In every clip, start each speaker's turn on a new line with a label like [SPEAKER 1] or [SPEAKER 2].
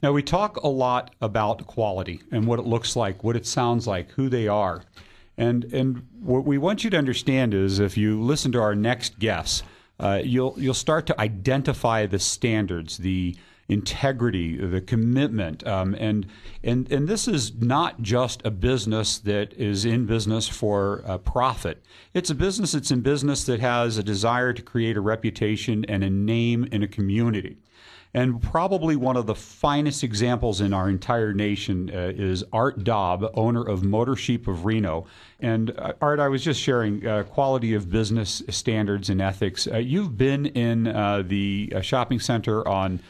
[SPEAKER 1] Now, we talk a lot about quality and what it looks like, what it sounds like, who they are. And what we want you to understand is if you listen to our next guests, you'll start to identify the standards, the integrity, the commitment, and this is not just a business that is in business for profit. It's a business that's in business that has a desire to create a reputation and a name in a community. And probably one of the finest examples in our entire nation is Art Daub, owner of Motor Sheep of Reno. And Art, I was just sharing quality of business standards and ethics. You've been in the shopping center on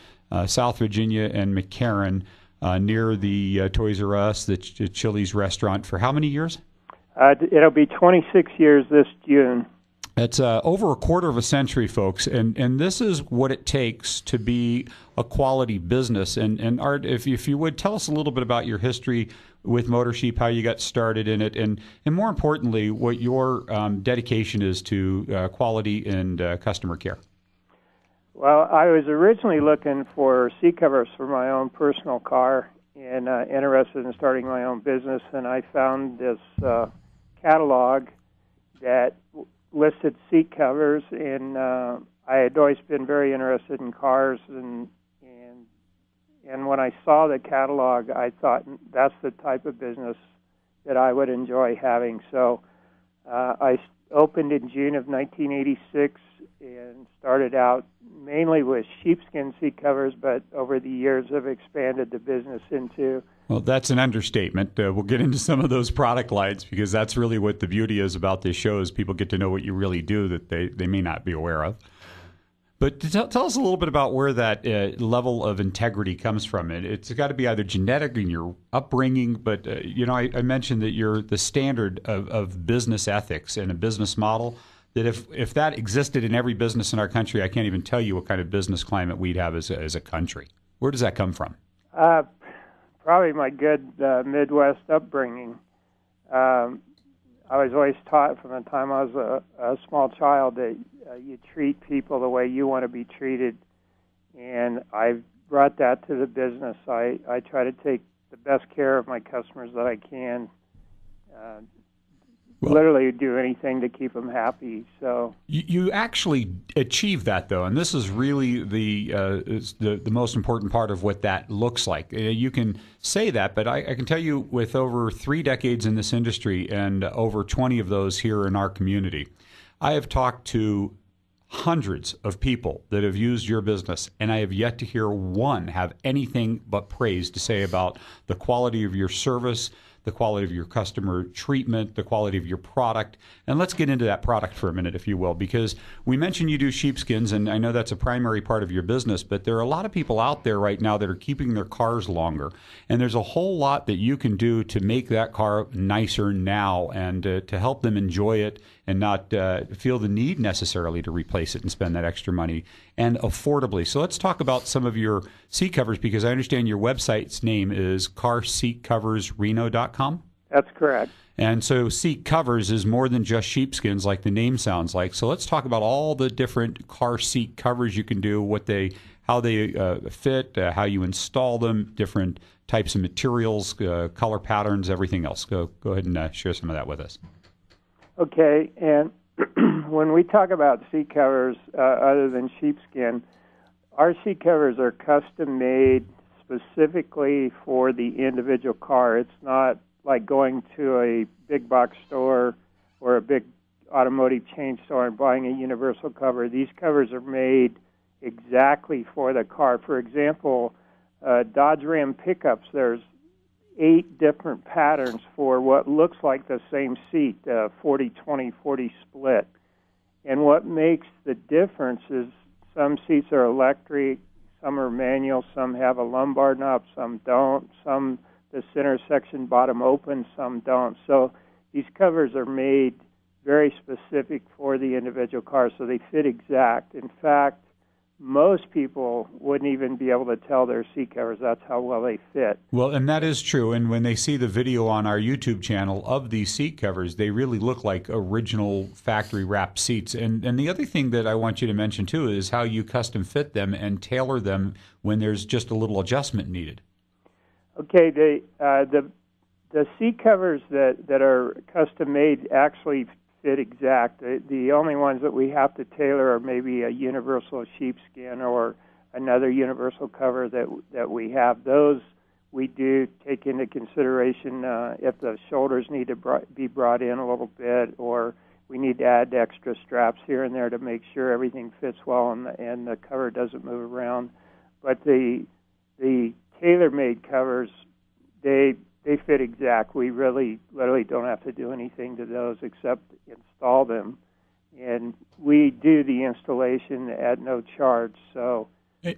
[SPEAKER 1] South Virginia and McCarran near the Toys R Us, the Chili's restaurant, for how many years?
[SPEAKER 2] It'll be 26 years this June.
[SPEAKER 1] It's over a quarter of a century, folks, and this is what it takes to be a quality business. And Art, if you would, tell us a little bit about your history with Motor Sheep, how you got started in it, and more importantly, what your dedication is to quality and customer care.
[SPEAKER 2] Well, I was originally looking for seat covers for my own personal car and interested in starting my own business, and I found this catalog that listed seat covers, and I had always been very interested in cars, and when I saw the catalog, I thought that's the type of business that I would enjoy having. So I opened in June of 1986 and started out mainly with sheepskin seat covers, but over the years have expanded the business into...
[SPEAKER 1] Well, that's an understatement. We'll get into some of those product lines because that's really what the beauty is about this show is people get to know what you really do that they may not be aware of. But tell us a little bit about where that level of integrity comes from. It's got to be either genetic in your upbringing, but I mentioned that you're the standard of business ethics and a business model. That if that existed in every business in our country, I can't even tell you what kind of business climate we'd have as a country. Where does that come from?
[SPEAKER 2] Probably my good Midwest upbringing. I was always taught from the time I was a small child that you treat people the way you want to be treated, and I brought that to the business. I try to take the best care of my customers that I can. Literally do anything to keep them happy. So
[SPEAKER 1] you actually achieve that, though, and this is really the most important part of what that looks like. You can say that, but I can tell you, with over 3 decades in this industry and over 20 of those here in our community, I have talked to hundreds of people that have used your business, and I have yet to hear one have anything but praise to say about the quality of your service, the quality of your customer treatment, the quality of your product. And let's get into that product for a minute, if you will, because we mentioned you do sheepskins, and I know that's a primary part of your business, but there are a lot of people out there right now that are keeping their cars longer. And there's a whole lot that you can do to make that car nicer now and to help them enjoy it and not feel the need necessarily to replace it and spend that extra money, and affordably. So let's talk about some of your seat covers, because I understand your website's name is carseatcoversreno.com.
[SPEAKER 2] That's correct.
[SPEAKER 1] And so seat covers is more than just sheepskins like the name sounds like. So let's talk about all the different car seat covers you can do, how they fit, how you install them, different types of materials, color patterns, everything else. Go ahead and share some of that with us.
[SPEAKER 2] Okay, and when we talk about seat covers other than sheepskin, our seat covers are custom made specifically for the individual car. It's not like going to a big box store or a big automotive chain store and buying a universal cover. These covers are made exactly for the car. For example, Dodge Ram pickups, there's 8 different patterns for what looks like the same seat, 40-20-40 split. And what makes the difference is some seats are electric, some are manual, some have a lumbar knob, some don't, some the center section bottom open, some don't. So these covers are made very specific for the individual car, so they fit exact. In fact, most people wouldn't even be able to tell they're seat covers. That's how well they fit.
[SPEAKER 1] Well, and that is true. And when they see the video on our YouTube channel of these seat covers, they really look like original factory wrapped seats. And the other thing that I want you to mention too is how you custom fit them and tailor them when there's just a little adjustment needed.
[SPEAKER 2] Okay, the seat covers that are custom made actually fit exact. The only ones that we have to tailor are maybe a universal sheepskin or another universal cover that we have. Those we do take into consideration if the shoulders need to be brought in a little bit, or we need to add extra straps here and there to make sure everything fits well and the cover doesn't move around. But the tailor-made covers, they fit exact. We really don't have to do anything to those except install them. And we do the installation at no charge. So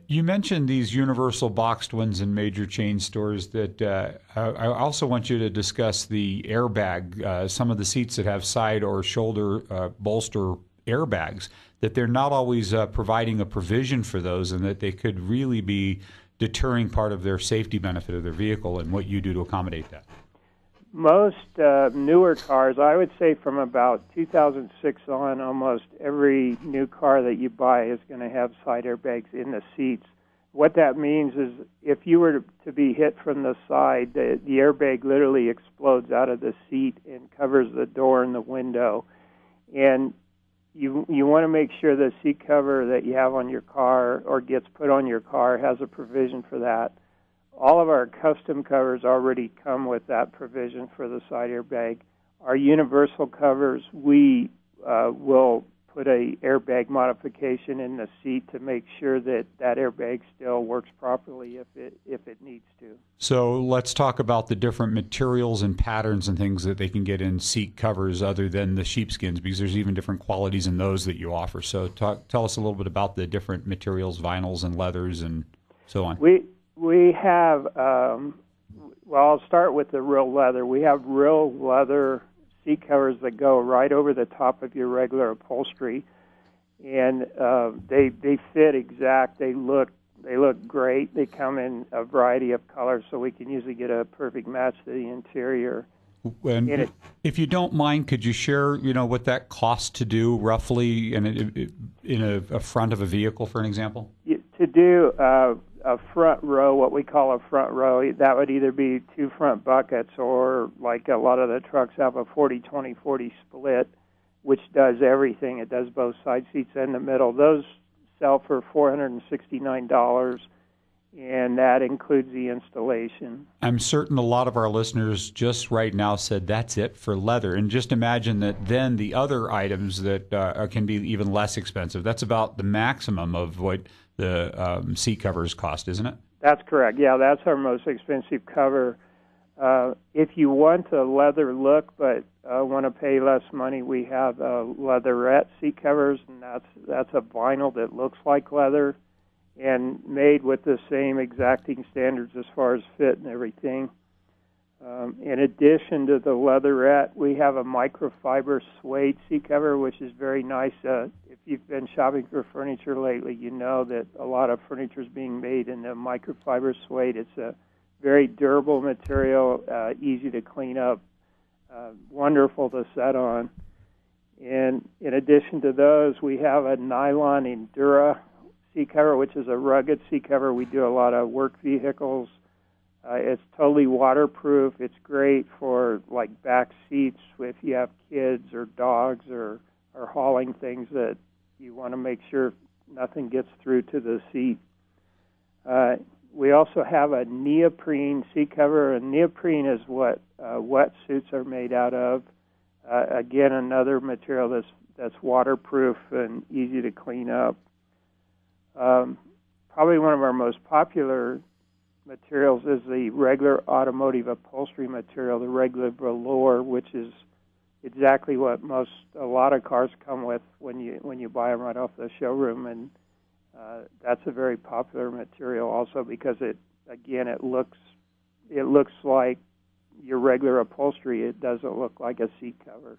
[SPEAKER 1] you mentioned these universal boxed ones in major chain stores. That I also want you to discuss the airbag. Some of the seats that have side or shoulder bolster airbags, that they're not always providing a provision for those, and that they could really be deterring part of their safety benefit of their vehicle, and what you do to accommodate that.
[SPEAKER 2] Most newer cars, I would say from about 2006 on, almost every new car that you buy is going to have side airbags in the seats. What that means is if you were to be hit from the side, the airbag literally explodes out of the seat and covers the door and the window. And you want to make sure the seat cover that you have on your car or gets put on your car has a provision for that. All of our custom covers already come with that provision for the side airbag. Our universal covers, we will put a airbag modification in the seat to make sure that airbag still works properly if it needs to.
[SPEAKER 1] So let's talk about the different materials and patterns and things that they can get in seat covers other than the sheepskins, because there's even different qualities in those that you offer. So tell us a little bit about the different materials, vinyls and leathers and so on.
[SPEAKER 2] We have, well, I'll start with the real leather. We have real leather seat covers that go right over the top of your regular upholstery, and they fit exact. They look great. They come in a variety of colors, so we can usually get a perfect match to the interior.
[SPEAKER 1] And if you don't mind, could you share, what that costs to do roughly in a front of a vehicle, for an example?
[SPEAKER 2] To do a front row, what we call a front row, that would either be two front buckets or, like a lot of the trucks have, a 40-20-40 split, which does everything. It does both side seats and the middle. Those sell for $469, and that includes the installation.
[SPEAKER 1] I'm certain a lot of our listeners just right now said that's it for leather. And just imagine that then the other items that can be even less expensive. That's about the maximum of what the seat covers cost, isn't it?
[SPEAKER 2] That's correct. Yeah, that's our most expensive cover. If you want a leather look but want to pay less money, we have leatherette seat covers, and that's a vinyl that looks like leather and made with the same exacting standards as far as fit and everything. In addition to the leatherette, we have a microfiber suede seat cover, which is very nice. If you've been shopping for furniture lately, you know that a lot of furniture is being made in the microfiber suede. It's a very durable material, easy to clean up, wonderful to set on. And in addition to those, we have a nylon Endura seat cover, which is a rugged seat cover. We do a lot of work vehicles. It's totally waterproof. It's great for like back seats if you have kids or dogs or hauling things that you want to make sure nothing gets through to the seat. We also have a neoprene seat cover, and neoprene is what wetsuits are made out of. Again, another material that's waterproof and easy to clean up. Probably one of our most popular materials is the regular automotive upholstery material, the regular velour, which is exactly what a lot of cars come with when you buy them right off the showroom, and that's a very popular material also because it looks like your regular upholstery, it doesn't look like a seat cover.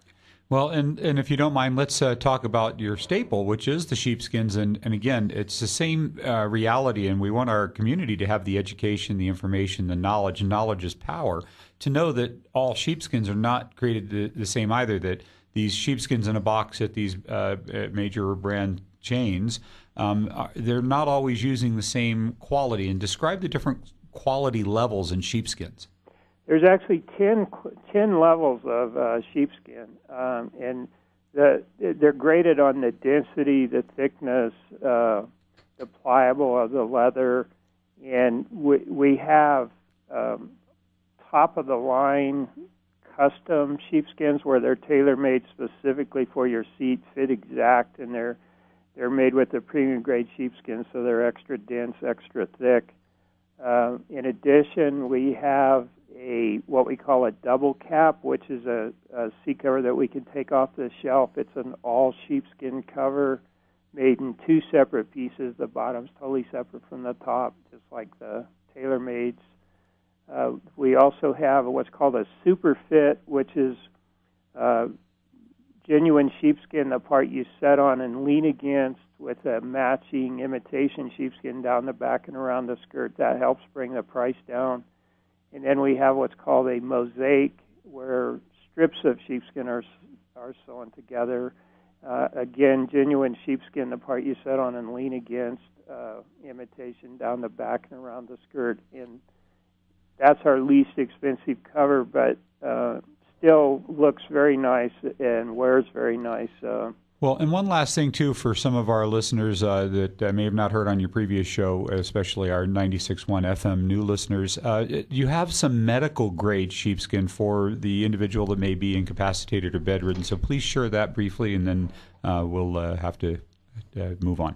[SPEAKER 1] Well, and if you don't mind, let's talk about your staple, which is the sheepskins. And again, it's the same reality, and we want our community to have the education, the information, the knowledge, and knowledge is power, to know that all sheepskins are not created the same either, that these sheepskins in a box at these major brand chains, they're not always using the same quality. And describe the different quality levels in sheepskins.
[SPEAKER 2] There's actually 10 levels of sheepskin, and they're graded on the density, the thickness, the pliable of the leather, and we have top-of-the-line custom sheepskins where they're tailor-made specifically for your seat, fit exact, and they're made with the premium-grade sheepskin, so they're extra dense, extra thick. In addition, we have what we call a double cap, which is a seat cover that we can take off the shelf. It's an all sheepskin cover made in two separate pieces. The bottom's totally separate from the top, just like the tailor-mades. We also have what's called a super fit, which is genuine sheepskin, the part you set on and lean against, with a matching imitation sheepskin down the back and around the skirt. That helps bring the price down. And then we have what's called a mosaic, where strips of sheepskin are sewn together. Again, genuine sheepskin, the part you set on and lean against, imitation down the back and around the skirt. And that's our least expensive cover, but still looks very nice and wears very nice.
[SPEAKER 1] Well, and one last thing, too, for some of our listeners that may have not heard on your previous show, especially our 96.1 FM new listeners, you have some medical-grade sheepskin for the individual that may be incapacitated or bedridden. So please share that briefly, and then we'll have to move on.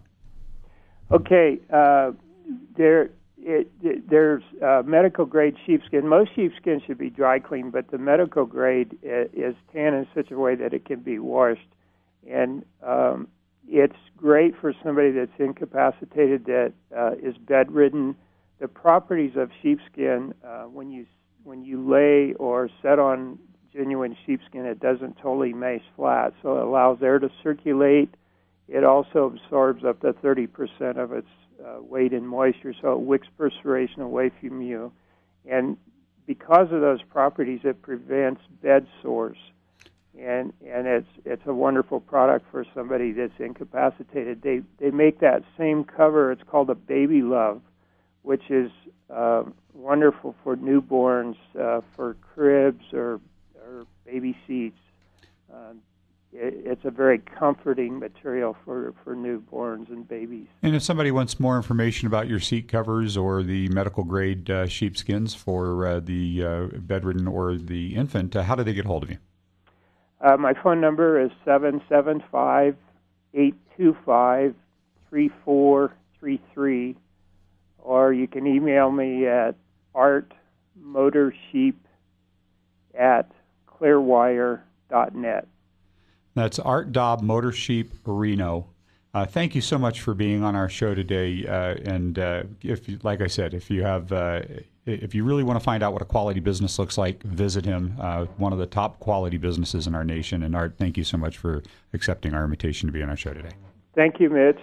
[SPEAKER 1] Okay.
[SPEAKER 2] There's medical-grade sheepskin. Most sheepskin should be dry cleaned, but the medical grade is tanned in such a way that it can be washed. And it's great for somebody that's incapacitated, that is bedridden. The properties of sheepskin, when you lay or set on genuine sheepskin, it doesn't totally mesh flat, so it allows air to circulate. It also absorbs up to 30% of its weight in moisture, so it wicks perspiration away from you. And because of those properties, it prevents bed sores. And it's a wonderful product for somebody that's incapacitated. They make that same cover. It's called a Baby Love, which is wonderful for newborns, for cribs or baby seats. It's a very comforting material for newborns and babies.
[SPEAKER 1] And if somebody wants more information about your seat covers or the medical-grade sheepskins for the bedridden or the infant, how do they get hold of you?
[SPEAKER 2] My phone number is 775-825-3433, or you can email me at artmotorsheep@clearwire.net.
[SPEAKER 1] That's Art Dobb, Motor Sheep, Reno. Thank you so much for being on our show today. And like I said, if you really want to find out what a quality business looks like, visit him. One of the top quality businesses in our nation. And Art, thank you so much for accepting our invitation to be on our show today.
[SPEAKER 2] Thank you, Mitch.